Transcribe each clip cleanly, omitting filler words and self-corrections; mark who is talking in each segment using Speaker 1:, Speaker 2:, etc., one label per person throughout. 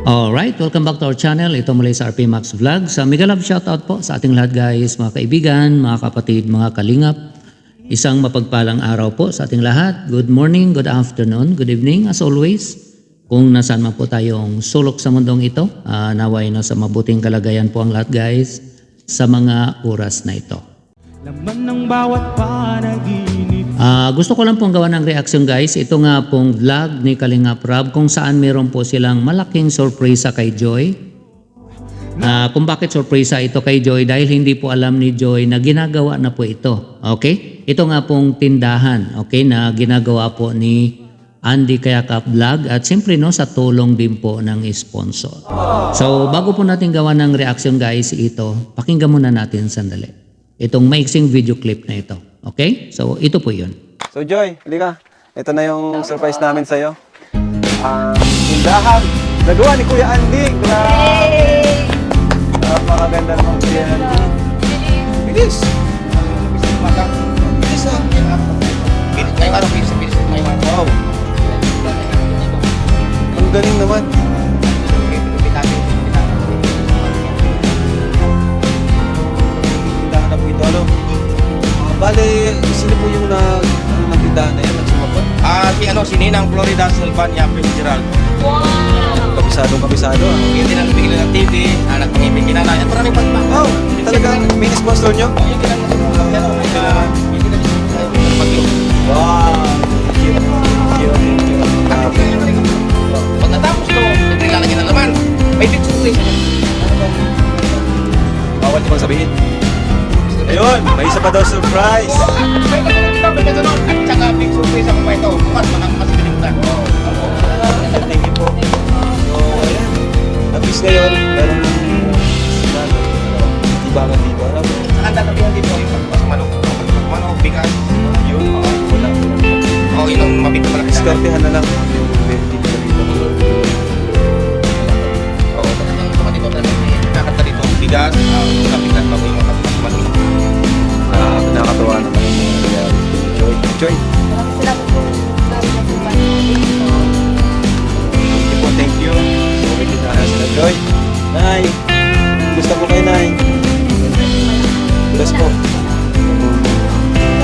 Speaker 1: Alright, welcome back to our channel. Ito muli sa RP Max Vlog. Sa mega love shoutout po sa ating lahat guys, mga kaibigan, mga kapatid, mga kalingap. Isang mapagpalang araw po sa ating lahat. Good morning, good afternoon, good evening as always. Kung nasaan man po tayong sulok sa mundong ito, naway na sa mabuting kalagayan po ang lahat guys sa mga oras na ito.
Speaker 2: Laman ng bawat panaginip.
Speaker 1: Gusto ko lang pong gawa ng reaction guys. Ito nga pong vlog ni Kalingap Rab kung saan meron po silang malaking sorpresa kay Joy. Kung bakit sorpresa ito kay Joy dahil hindi po alam ni Joy na ginagawa na po ito. Okay? Ito nga pong tindahan, okay, na ginagawa po ni Andy Kayakap Vlog at siyempre no sa tulong din po ng sponsor. So bago po natin gawa ng reaction guys ito, pakinggan muna natin sandali. Itong maiksing video clip na ito. Okay? So ito po 'yun.
Speaker 3: So Joy, halika. Ito na yung surprise namin sa'yo. Ang tindahan. Nagawa ni Kuya Andy. Napakaganda naman Kuya Andy. Bilis! Bilis ah. Wow. Ang galing naman. Tindahan na po ito. Ano? Bale, sino po yung nagtindahan na yan? Nagsumapot?
Speaker 4: Si Ninang Florida Silvania Fitzgerald.
Speaker 3: Kabisado ah.
Speaker 4: Yung tinangbigil ng TV, nagpangibig kinanay. At maraming pagpang.
Speaker 3: Oh, talagang main sponsor nyo?
Speaker 4: Yung
Speaker 3: Wow! Thank you.
Speaker 4: pag natapos to, siyempre lalagyan na naman. May big surprise.
Speaker 3: Bawal niyo bang sabihin? Ayun, may isa pa daw surprise!
Speaker 4: At saka big surprise ako pa ito. Bukas, mas pinigtan.
Speaker 3: Thank you po. So, ayan. At least ngayon, meron tibangan dito. Alam mo?
Speaker 4: Saka tatabihan dito yung pagpasamanok. Manok, bigas.
Speaker 3: Yun, wala.
Speaker 4: O, yun ang mabito malaki na.
Speaker 3: Diskartehan na lang yung benefit ko dito.
Speaker 4: Oo, talagang naman dito talagang nakakata dito. Bigas, kapitan bago yung manok.
Speaker 3: Nakakatawa naman yung mga nangyari. Joy. Thank you. So, may tindahan sila. Joy. Nay. Gusto po kayo, Nay. Bless po.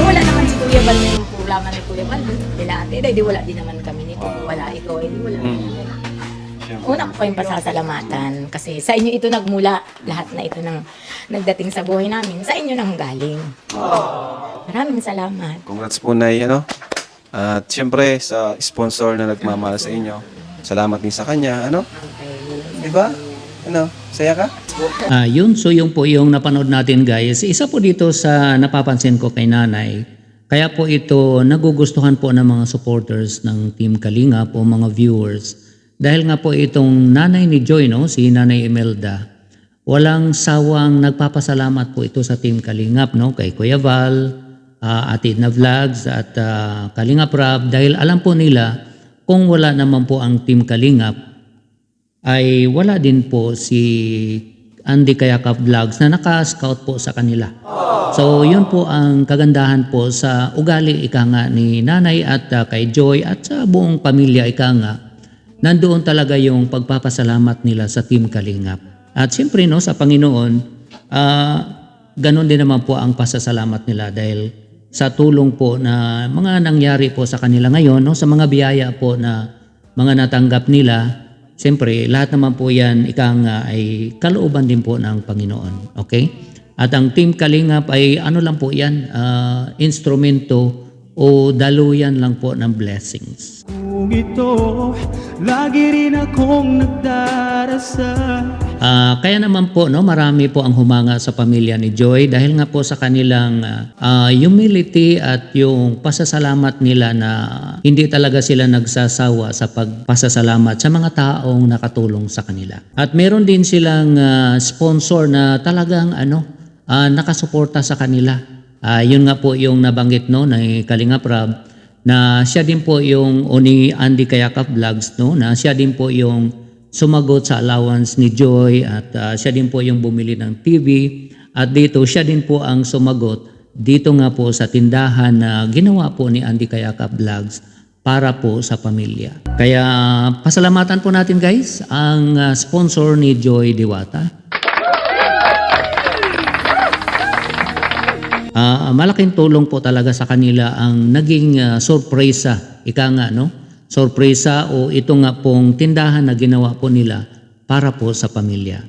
Speaker 5: Wala naman si Kuya Bal yung pulaman ni Kuya Bal. Dilate, di wala din naman kami nito. Wala ikaw, di wala. Una ko kayong pasasalamatan kasi sa inyo ito nagmula. Lahat na ito nang nagdating sa buhay namin. Sa inyo nang galing. Maraming salamat.
Speaker 3: Congrats po, Nay. At syempre, sa sponsor na nagmamahal sa inyo, salamat din sa kanya. Diba? Saya ka?
Speaker 1: Yun, so yung po yung napanood natin guys. Isa po dito sa napapansin ko kay nanay. Kaya po ito nagugustuhan po ng mga supporters ng Team Kalingap o mga viewers. Dahil nga po itong nanay ni Joy, no, si Nanay Imelda, walang sawang nagpapasalamat po ito sa Team Kalingap, no, kay Kuya Val, Ate Edna Vlogs at Kalingap Rab. Dahil alam po nila kung wala naman po ang Team Kalingap, ay wala din po si Andy Kayakap Vlogs na naka-scout po sa kanila. So yun po ang kagandahan po sa ugali ika nga ni nanay at kay Joy at sa buong pamilya ika nga. Nandoon talaga yung pagpapasalamat nila sa Team Kalingap. At siyempre no, sa Panginoon, ganon din naman po ang pasasalamat nila dahil sa tulong po na mga nangyari po sa kanila ngayon, no, sa mga biyaya po na mga natanggap nila. Siyempre, lahat naman po yan ay kalooban din po ng Panginoon. Okay? At ang Team Kalingap ay ano lang po yan, instrumento o daluyan lang po ng blessings.
Speaker 2: Kung ito, lagi rin akong nagdarasal.
Speaker 1: Kaya naman po, no, marami po ang humanga sa pamilya ni Joy dahil nga po sa kanilang humility at yung pasasalamat nila na hindi talaga sila nagsasawa sa pagpasasalamat sa mga taong nakatulong sa kanila. At meron din silang sponsor na talagang nakasuporta sa kanila. Yun nga po yung nabanggit no ng Kalingap Rab na siya din po yung ni Andy Kayakap Vlogs no na siya din po yung sumagot sa allowance ni Joy at siya din po yung bumili ng TV at dito siya din po ang sumagot dito nga po sa tindahan na ginawa po ni Andy Kayakap Vlogs para po sa pamilya. Kaya pasalamatan po natin guys ang sponsor ni Joy Diwata. Malaking tulong po talaga sa kanila ang naging sorpresa, ika nga no? Sorpresa o ito nga pong tindahan na ginawa po nila para po sa pamilya.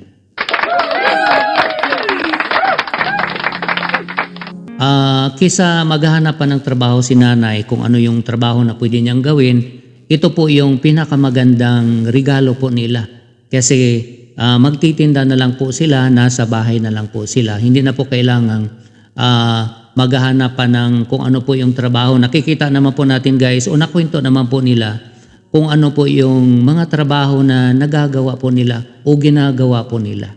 Speaker 1: Kisa maghahanap pa ng trabaho si nanay kung ano yung trabaho na pwede niyang gawin, ito po yung pinakamagandang regalo po nila. Kasi magtitinda na lang po sila, nasa bahay na lang po sila. Hindi na po kailangang maghahanap pa ng kung ano po yung trabaho. Nakikita naman po natin guys, o nakwento naman po nila kung ano po yung mga trabaho na nagagawa po nila o ginagawa po nila.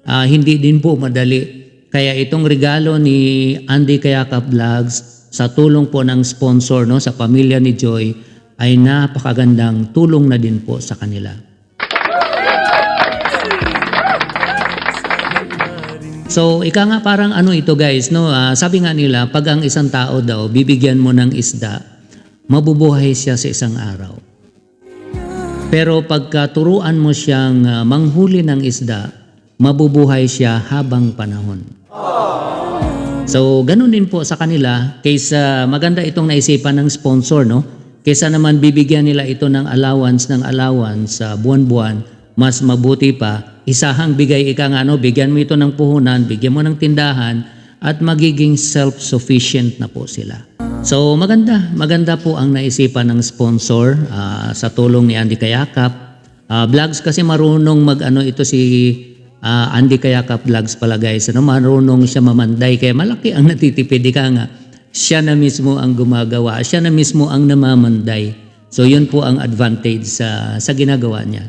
Speaker 1: Hindi din po madali. Kaya itong regalo ni Andy Kayaka Vlogs sa tulong po ng sponsor no, sa pamilya ni Joy ay napakagandang tulong na din po sa kanila. So, ika nga parang ano ito guys, no? Sabi nga nila, pag ang isang tao daw, bibigyan mo ng isda, mabubuhay siya sa isang araw. Pero pagka turuan mo siyang manghuli ng isda, mabubuhay siya habang panahon. So, ganun din po sa kanila, kaysa maganda itong naisipan ng sponsor, no? Kaysa naman bibigyan nila ito ng allowance sa buwan-buwan, mas mabuti pa, isahang bigay ika nga, no? Bigyan mo ito ng puhunan, bigyan mo ng tindahan, at magiging self-sufficient na po sila. So maganda po ang naisipan ng sponsor sa tulong ni Andy Kayakap. Vlogs kasi marunong ito si Andy Kayakap Vlogs pala guys. Marunong siya mamanday, kaya malaki ang natitipid. Ika nga, siya na mismo ang gumagawa, siya na mismo ang namamanday. So yun po ang advantage sa ginagawa niya.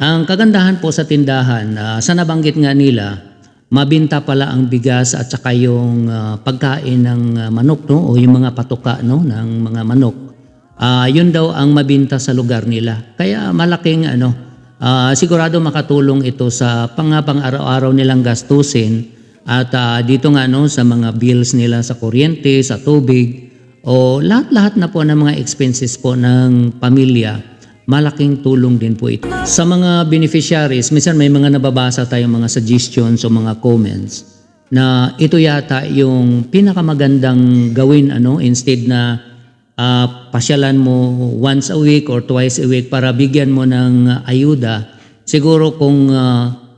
Speaker 1: Ang kagandahan po sa tindahan, sa nabanggit nga nila, mabinta pala ang bigas at saka yung pagkain ng manok, no? O yung mga patuka, no? Ng mga manok. Yun daw ang mabinta sa lugar nila. Kaya malaking sigurado makatulong ito sa pang-araw-araw nilang gastusin at dito nga no, sa mga bills nila sa kuryente, sa tubig, o lahat-lahat na po ng mga expenses po ng pamilya. Malaking tulong din po ito. Sa mga beneficiaries, minsan may mga nababasa tayong mga suggestions o mga comments na ito yata yung pinakamagandang gawin instead na pasyalan mo once a week or twice a week para bigyan mo ng ayuda. Siguro kung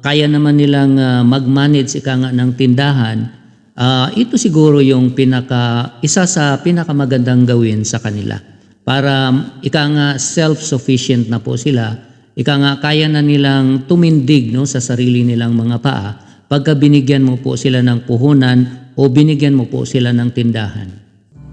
Speaker 1: kaya naman nilang mag-manage ika nga ng tindahan, ito siguro yung isa sa pinakamagandang gawin sa kanila. Para ika nga self-sufficient na po sila, ika nga kaya na nilang tumindig no, sa sarili nilang mga paa pagka binigyan mo po sila ng puhunan o binigyan mo po sila ng tindahan.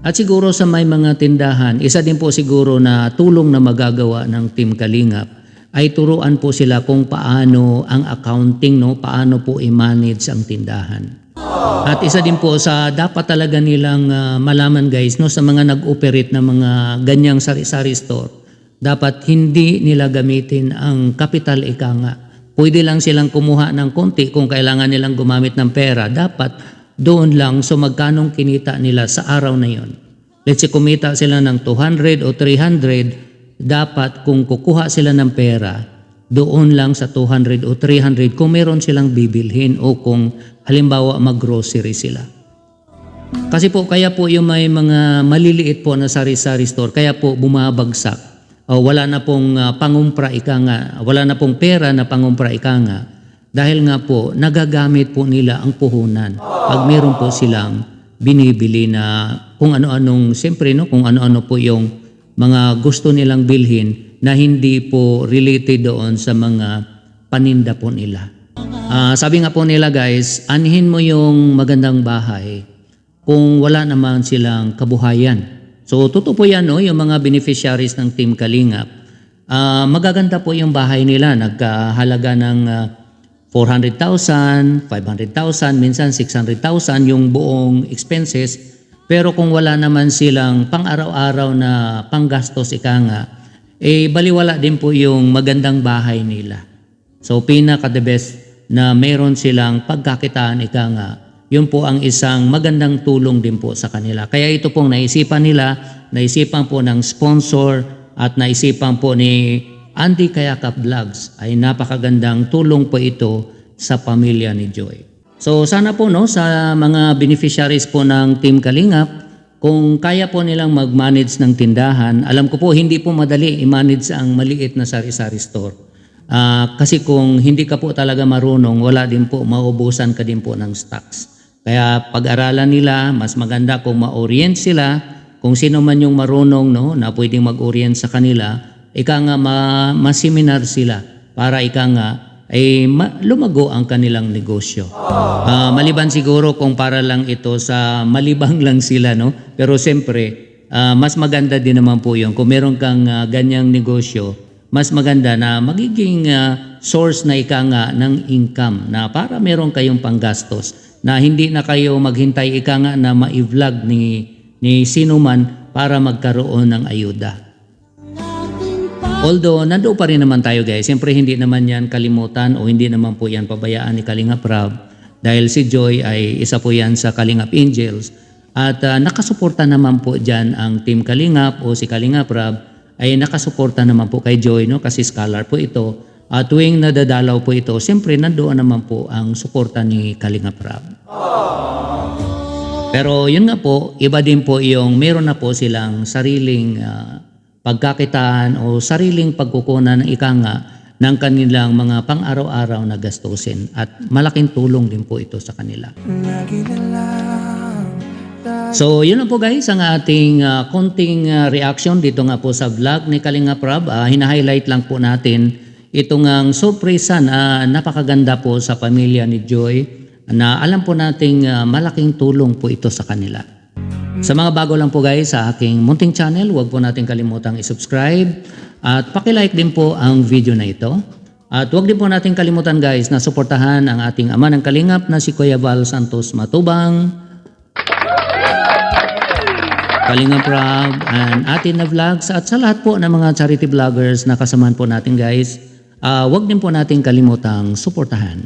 Speaker 1: At siguro sa may mga tindahan, isa din po siguro na tulong na magagawa ng Team Kalingap ay turuan po sila kung paano ang accounting, no, paano po i-manage ang tindahan. At isa din po sa dapat talaga nilang malaman guys, no, sa mga nag-operate na mga ganyang sari-sari store, dapat hindi nila gamitin ang capital ika nga. Pwede lang silang kumuha ng konti kung kailangan nilang gumamit ng pera. Dapat doon lang so magkanong kinita nila sa araw na yon. Let's say kumita sila ng 200 o 300, dapat kung kukuha sila ng pera, doon lang sa 200 o 300 kung meron silang bibilhin o kung halimbawa mag-grocery sila. Kasi po kaya po yung may mga maliliit po na sari-sari store, kaya po bumabagsak. Wala na pong pangumpra ika nga, wala na pong pera na pangumpra ika nga. Dahil nga po nagagamit po nila ang puhunan. Pag meron po silang binibili na kung ano-anong, siyempre no, kung ano-ano po yung mga gusto nilang bilhin na hindi po related doon sa mga paninda po nila. Sabi nga po nila guys, anhin mo yung magandang bahay kung wala naman silang kabuhayan. So totoo po yan, no? Yung mga beneficiaries ng Team Kalingap, magaganda po yung bahay nila, nagkahalaga ng 400,000, 500,000, minsan 600,000 yung buong expenses. Pero kung wala naman silang pang-araw-araw na panggastos ika nga, baliwala din po yung magandang bahay nila. So pinaka the best na meron silang pagkakitaan ika nga, yun po ang isang magandang tulong din po sa kanila. Kaya ito pong naisipan nila, naisipan po ng sponsor at naisipan po ni Andy Kayakap Vlogs ay napakagandang tulong po ito sa pamilya ni Joy. So sana po no sa mga beneficiaries po ng Team Kalingap, kung kaya po nilang mag-manage ng tindahan, alam ko po hindi po madali i-manage ang maliit na sari-sari store. Kasi kung hindi ka po talaga marunong, wala din po, maubusan ka din po ng stocks. Kaya pag-aralan nila, mas maganda kung ma-orient sila, kung sino man yung marunong no, na pwedeng mag-orient sa kanila, ika nga ma-seminar sila para ika nga ay lumago ang kanilang negosyo. Maliban siguro kung para lang ito sa malibang lang sila, no? Pero siyempre, mas maganda din naman po yun. Kung meron kang ganyang negosyo, mas maganda na magiging source na ika nga ng income na para meron kayong panggastos na hindi na kayo maghintay ika nga na ma-vlog ni sino man para magkaroon ng ayuda. Although, nandoon pa rin naman tayo guys. Siyempre, hindi naman yan kalimutan o hindi naman po yan pabayaan ni Kalingap Rab dahil si Joy ay isa po yan sa Kalingap Angels at nakasuporta naman po dyan ang Team Kalingap o si Kalingap Rab ay nakasuporta naman po kay Joy no? Kasi scholar po ito. At tuwing nadadalaw po ito, siyempre nandoon naman po ang suporta ni Kalingap Rab. Pero yun nga po, iba din po yung meron na po silang sariling pagkakitaan o sariling pagkukunan ng ika nga ng kanilang mga pang-araw-araw na gastusin at malaking tulong din po ito sa kanila. So yun na po guys ang ating konting reaction dito nga po sa vlog ni Kalingap Rab. Hina-highlight lang po natin itong surpresa na napakaganda po sa pamilya ni Joy na alam po nating malaking tulong po ito sa kanila. Sa mga bago lang po guys sa aking munting channel, huwag po natin kalimutang i-subscribe at paki-like din po ang video na ito. At huwag din po natin kalimutan guys na suportahan ang ating ama ng Kalingap na si Kuya Val Santos Matubang, Kalingap Rab, and Ate na Vlogs at sa lahat po ng mga charity vloggers na kasamahan po natin guys. Huwag din po natin kalimutang suportahan.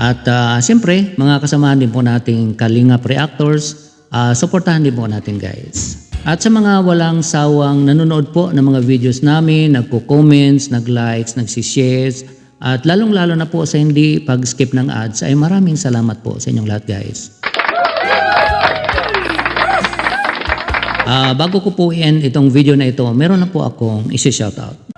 Speaker 1: At siyempre, mga kasamahan din po nating Kalingap Reactors, suportahan din po natin guys. At sa mga walang sawang nanonood po ng mga videos namin, nagko-comments, nag-likes, nagsishares, at lalong-lalo na po sa hindi pag-skip ng ads, ay maraming salamat po sa inyong lahat guys. Bago ko po i-end itong video na ito, meron na po akong isi-shoutout.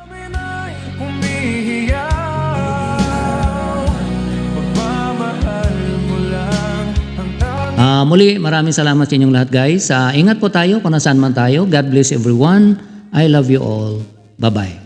Speaker 1: Muli, maraming salamat sa inyong lahat guys. Ingat po tayo kung nasaan man tayo. God bless everyone. I love you all. Bye-bye.